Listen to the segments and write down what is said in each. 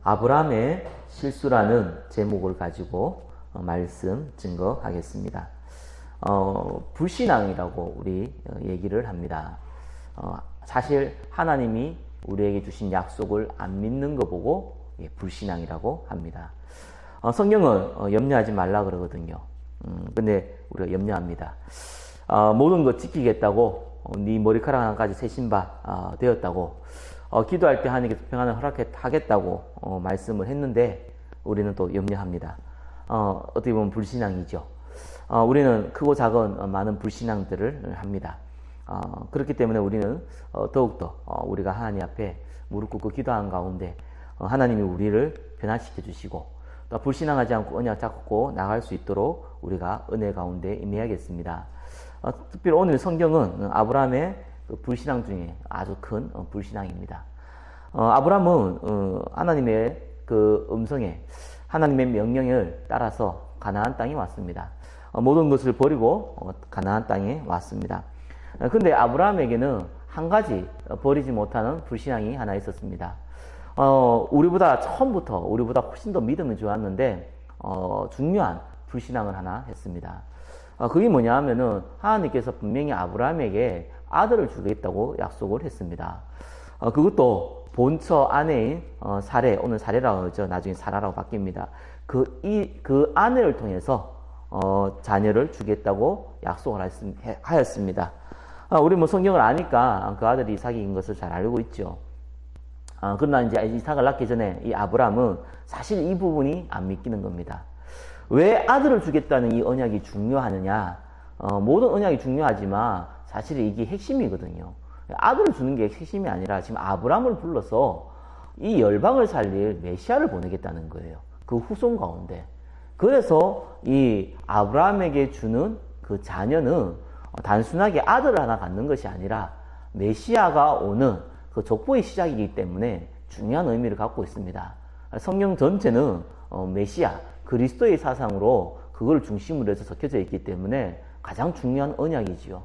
아브라함의 실수라는 제목을 가지고 말씀 증거하겠습니다. 불신앙이라고 우리 얘기를 합니다. 사실 하나님이 우리에게 주신 약속을 안 믿는 거 보고 불신앙이라고 합니다. 성경은 염려하지 말라 그러거든요. 근데 우리가 염려합니다. 모든 것 지키겠다고 네 머리카락 하나까지 세신 바 되었다고 기도할 때 하나님께서 평안을 허락하겠다고 말씀을 했는데 우리는 또 염려합니다. 어떻게 보면 불신앙이죠. 우리는 크고 작은 많은 불신앙들을 합니다. 그렇기 때문에 우리는 더욱더 우리가 하나님 앞에 무릎 꿇고 기도하는 가운데 하나님이 우리를 변화시켜 주시고 또 불신앙하지 않고 언약 잡고 나갈 수 있도록 우리가 은혜 가운데 임해야겠습니다. 특별히 오늘 성경은 아브라함의 그 불신앙 중에 아주 큰 불신앙입니다. 아브라함은 하나님의 그 음성에 하나님의 명령을 따라서 가나안 땅에 왔습니다. 모든 것을 버리고 가나안 땅에 왔습니다. 근데 아브라함에게는 한 가지 버리지 못하는 불신앙이 하나 있었습니다. 우리보다 처음부터 우리보다 훨씬 더 믿음이 좋았는데 중요한 불신앙을 하나 했습니다. 그게 뭐냐 하면은 하나님께서 분명히 아브라함에게 아들을 주겠다고 약속을 했습니다. 그것도 본처 아내인 사레, 오늘 사레라고 하죠. 나중에 사라라고 바뀝니다. 그 아내를 통해서 자녀를 주겠다고 약속을 하였습니다. 우리 뭐 성경을 아니까 그 아들이 이삭인 것을 잘 알고 있죠. 그러나 이제 이삭을 낳기 전에 이 아브라함은 사실 이 부분이 안 믿기는 겁니다. 왜 아들을 주겠다는 이 언약이 중요하느냐? 모든 언약이 중요하지만 사실 이게 핵심이거든요. 아들을 주는 게 핵심이 아니라 지금 아브라함을 불러서 이 열방을 살릴 메시아를 보내겠다는 거예요. 그 후손 가운데. 그래서 이 아브라함에게 주는 그 자녀는 단순하게 아들을 하나 갖는 것이 아니라 메시아가 오는 그 족보의 시작이기 때문에 중요한 의미를 갖고 있습니다. 성경 전체는 메시아, 그리스도의 사상으로 그걸 중심으로 해서 적혀져 있기 때문에 가장 중요한 언약이지요.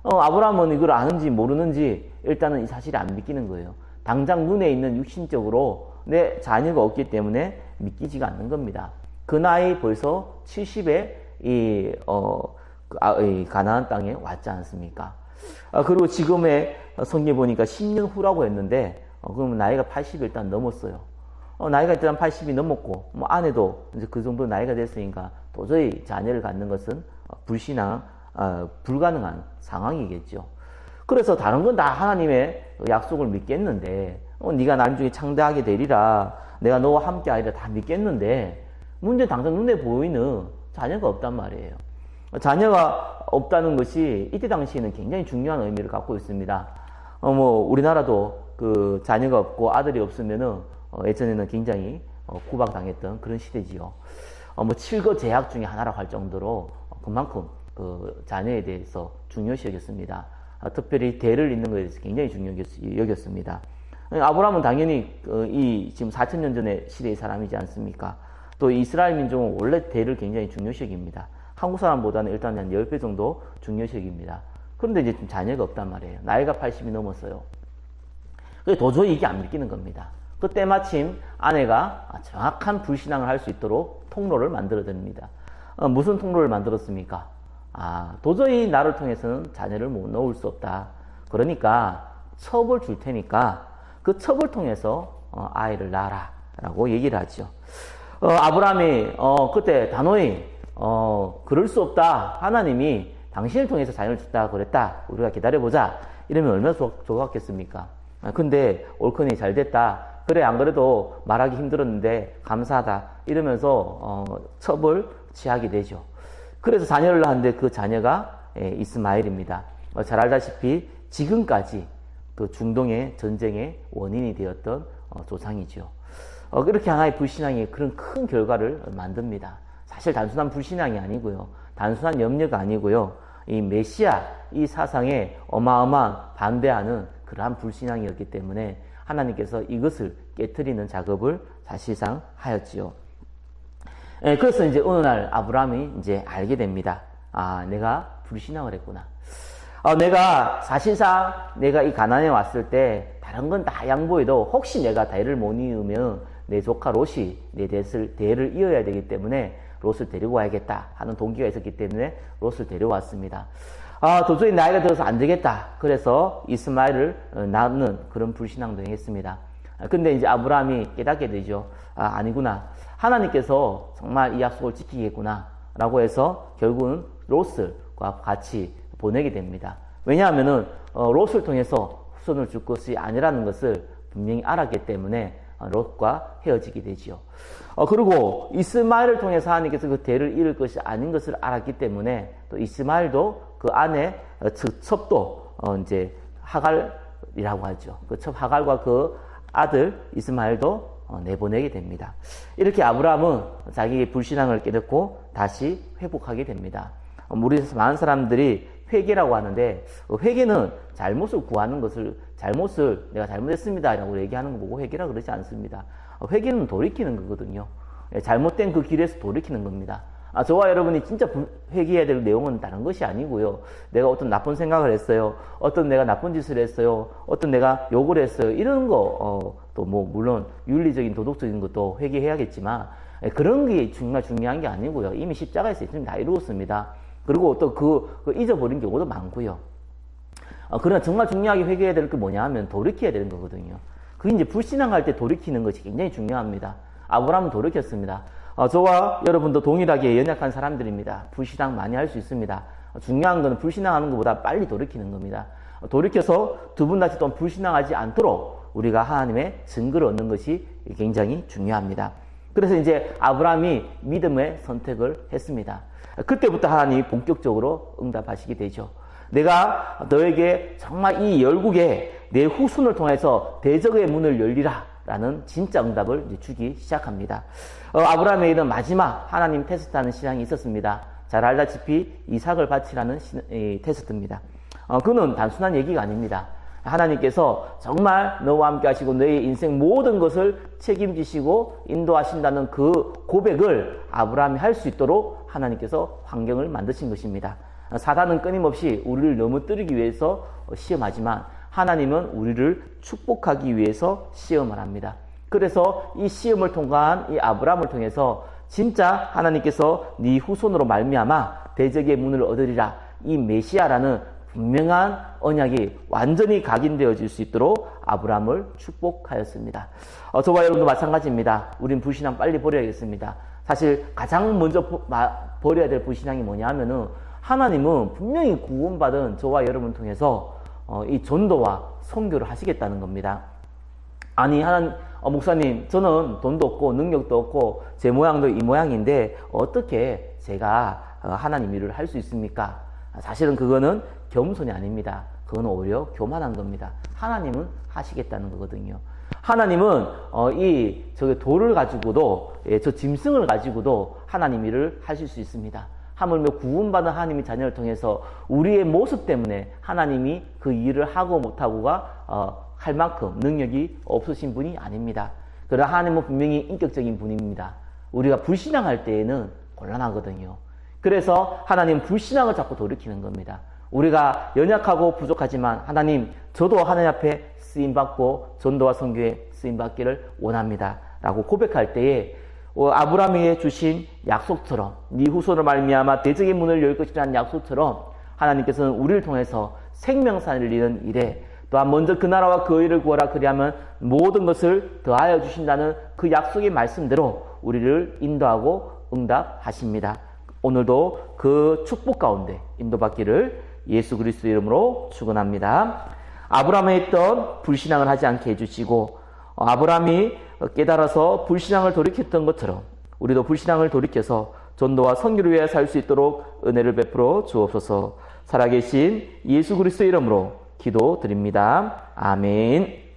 아브라함은 이걸 아는지 모르는지 일단은 이 사실이 안 믿기는 거예요. 당장 눈에 있는 육신적으로 내 자녀가 없기 때문에 믿기지가 않는 겁니다. 그 나이 벌써 70에 이 가나안 땅에 왔지 않습니까? 그리고 지금의 성경에 보니까 10년 후라고 했는데 그러면 나이가 80이 일단 넘었어요. 나이가 일단 80이 넘었고 뭐 아내도 이제 그 정도 나이가 됐으니까 도저히 자녀를 갖는 것은 불가능한 상황이겠죠. 그래서 다른 건 다 하나님의 약속을 믿겠는데 네가 나중에 창대하게 되리라, 내가 너와 함께 하리라 다 믿겠는데 문제 당장 눈에 보이는 자녀가 없단 말이에요. 자녀가 없다는 것이 이때 당시에는 굉장히 중요한 의미를 갖고 있습니다. 우리나라도 그 자녀가 없고 아들이 없으면은 예전에는 굉장히 구박당했던 그런 시대지요. 7거 제약 중에 하나라고 할 정도로 그만큼 그 자녀에 대해서 중요시 여겼습니다. 특별히 대를 잇는 것에 대해서 굉장히 중요시 여겼습니다. 아브라함은 당연히 이 지금 4,000년 전의 시대의 사람이지 않습니까? 또 이스라엘 민족은 원래 대를 굉장히 중요시 여깁니다. 한국 사람보다는 일단 한 10배 정도 중요시 여깁니다. 그런데 이제 좀 자녀가 없단 말이에요. 나이가 80이 넘었어요. 도저히 이게 안 믿기는 겁니다. 그때 마침 아내가 정확한 불신앙을 할 수 있도록 통로를 만들어 드립니다. 무슨 통로를 만들었습니까? 도저히 나를 통해서는 자녀를 못 넣을 수 없다. 그러니까 첩을 줄 테니까 그 첩을 통해서 아이를 낳아라 라고 얘기를 하죠. 아브라함이 그때 단호히 그럴 수 없다. 하나님이 당신을 통해서 자녀를 줬다 그랬다. 우리가 기다려보자. 이러면 얼마나 좋았겠습니까? 근데 올컨이 잘 됐다. 그래 안 그래도 말하기 힘들었는데 감사하다. 이러면서 첩을 취하게 되죠. 그래서 자녀를 낳았는데 그 자녀가 이스마엘입니다. 잘 알다시피 지금까지 그 중동의 전쟁의 원인이 되었던 조상이죠. 이렇게 하나의 불신앙이 그런 큰 결과를 만듭니다. 사실 단순한 불신앙이 아니고요. 단순한 염려가 아니고요. 이 메시아, 이 사상에 어마어마한 반대하는 그러한 불신앙이었기 때문에 하나님께서 이것을 깨트리는 작업을 사실상 하였지요. 그래서 이제 어느 날 아브라함이 이제 알게 됩니다. 내가 불신앙을 했구나. 내가 사실상 내가 이 가나안에 왔을 때 다른 건 다 양보해도 혹시 내가 대를 못 이으면 내 조카 롯이 내 대를 이어야 되기 때문에 롯을 데리고 와야겠다 하는 동기가 있었기 때문에 롯을 데려왔습니다. 도저히 나이가 들어서 안 되겠다. 그래서 이스마엘을 낳는 그런 불신앙도 했습니다. 근데 이제 아브라함이 깨닫게 되죠. 아니구나. 하나님께서 정말 이 약속을 지키겠구나. 라고 해서 결국은 롯을 같이 보내게 됩니다. 왜냐하면은 롯을 통해서 후손을 줄 것이 아니라는 것을 분명히 알았기 때문에 롯과 헤어지게 되지요. 그리고 이스마엘을 통해서 하나님께서 그 대를 이을 것이 아닌 것을 알았기 때문에 또 이스마엘도 그 아내 첩도 이제 하갈이라고 하죠. 그 첩 하갈과 그 아들 이스마엘도 내보내게 됩니다. 이렇게 아브라함은 자기의 불신앙을 깨닫고 다시 회복하게 됩니다. 우리 많은 사람들이 회개라고 하는데 회개는 잘못을 구하는 것을 내가 잘못했습니다 라고 얘기하는 거 보고 회개라 그러지 않습니다. 회개는 돌이키는 거거든요. 잘못된 그 길에서 돌이키는 겁니다. 저와 여러분이 진짜 회개해야 될 내용은 다른 것이 아니고요. 내가 어떤 나쁜 생각을 했어요. 어떤 내가 나쁜 짓을 했어요. 어떤 내가 욕을 했어요. 이런 거, 또 물론 윤리적인 도덕적인 것도 회개해야겠지만, 그런 게 정말 중요한 게 아니고요. 이미 십자가에서 이미 다 이루었습니다. 그리고 또 그 잊어버린 경우도 많고요. 그러나 정말 중요하게 회개해야 될 게 뭐냐 하면 돌이켜야 되는 거거든요. 그게 이제 불신앙할 때 돌이키는 것이 굉장히 중요합니다. 아브라함은 돌이켰습니다. 저와 여러분도 동일하게 연약한 사람들입니다. 불신앙 많이 할 수 있습니다. 중요한 건 불신앙하는 것보다 빨리 돌이키는 겁니다. 돌이켜서 두 분 다시 또 불신앙하지 않도록 우리가 하나님의 증거를 얻는 것이 굉장히 중요합니다. 그래서 이제 아브라함이 믿음의 선택을 했습니다. 그때부터 하나님이 본격적으로 응답하시게 되죠. 내가 너에게 정말 이 열국에 내 후손을 통해서 대적의 문을 열리라 라는 진짜 응답을 이제 주기 시작합니다. 아브라함에게는 마지막 하나님 테스트하는 시장이 있었습니다. 잘 알다시피 이삭을 바치라는 테스트입니다. 그는 단순한 얘기가 아닙니다. 하나님께서 정말 너와 함께 하시고 너의 인생 모든 것을 책임지시고 인도하신다는 그 고백을 아브라함이 할 수 있도록 하나님께서 환경을 만드신 것입니다. 사단은 끊임없이 우리를 넘어뜨리기 위해서 시험하지만 하나님은 우리를 축복하기 위해서 시험을 합니다. 그래서 이 시험을 통과한 이 아브라함을 통해서 진짜 하나님께서 네 후손으로 말미암아 대적의 문을 얻으리라, 이 메시아라는 분명한 언약이 완전히 각인되어질 수 있도록 아브라함을 축복하였습니다. 저와 여러분도 마찬가지입니다. 우린 불신앙 빨리 버려야겠습니다. 사실 가장 먼저 버려야 될 불신앙이 뭐냐 하면은 하나님은 분명히 구원받은 저와 여러분을 통해서 이 전도와 선교를 하시겠다는 겁니다. 아니 목사님, 저는 돈도 없고 능력도 없고 제 모양도 이 모양인데 어떻게 제가 하나님 일을 할 수 있습니까? 사실은 그거는 겸손이 아닙니다. 그건 오히려 교만한 겁니다. 하나님은 하시겠다는 거거든요. 하나님은 저 돌을 가지고도, 저 짐승을 가지고도 하나님 일을 하실 수 있습니다. 하물며 구원받은 하나님의 자녀를 통해서 우리의 모습 때문에 하나님이 그 일을 하고 못하고가 할 만큼 능력이 없으신 분이 아닙니다. 그러나 하나님은 분명히 인격적인 분입니다. 우리가 불신앙할 때에는 곤란하거든요. 그래서 하나님 불신앙을 자꾸 돌이키는 겁니다. 우리가 연약하고 부족하지만 하나님, 저도 하나님 앞에 쓰임받고 전도와 선교에 쓰임받기를 원합니다 라고 고백할 때에 아브라함에게 주신 약속처럼, 네 후손을 말미암아 대적의 문을 열 것이라는 약속처럼 하나님께서는 우리를 통해서 생명산을 이루는 일에 또한 먼저 그 나라와 그 의를 구하라, 그리하면 모든 것을 더하여 주신다는 그 약속의 말씀대로 우리를 인도하고 응답하십니다. 오늘도 그 축복 가운데 인도받기를 예수 그리스도의 이름으로 축원합니다. 아브라함에 있던 불신앙을 하지 않게 해주시고 아브라함이 깨달아서 불신앙을 돌이켰던 것처럼 우리도 불신앙을 돌이켜서 전도와 선교를 위해 살 수 있도록 은혜를 베풀어 주옵소서. 살아계신 예수 그리스도의 이름으로 기도드립니다. 아멘.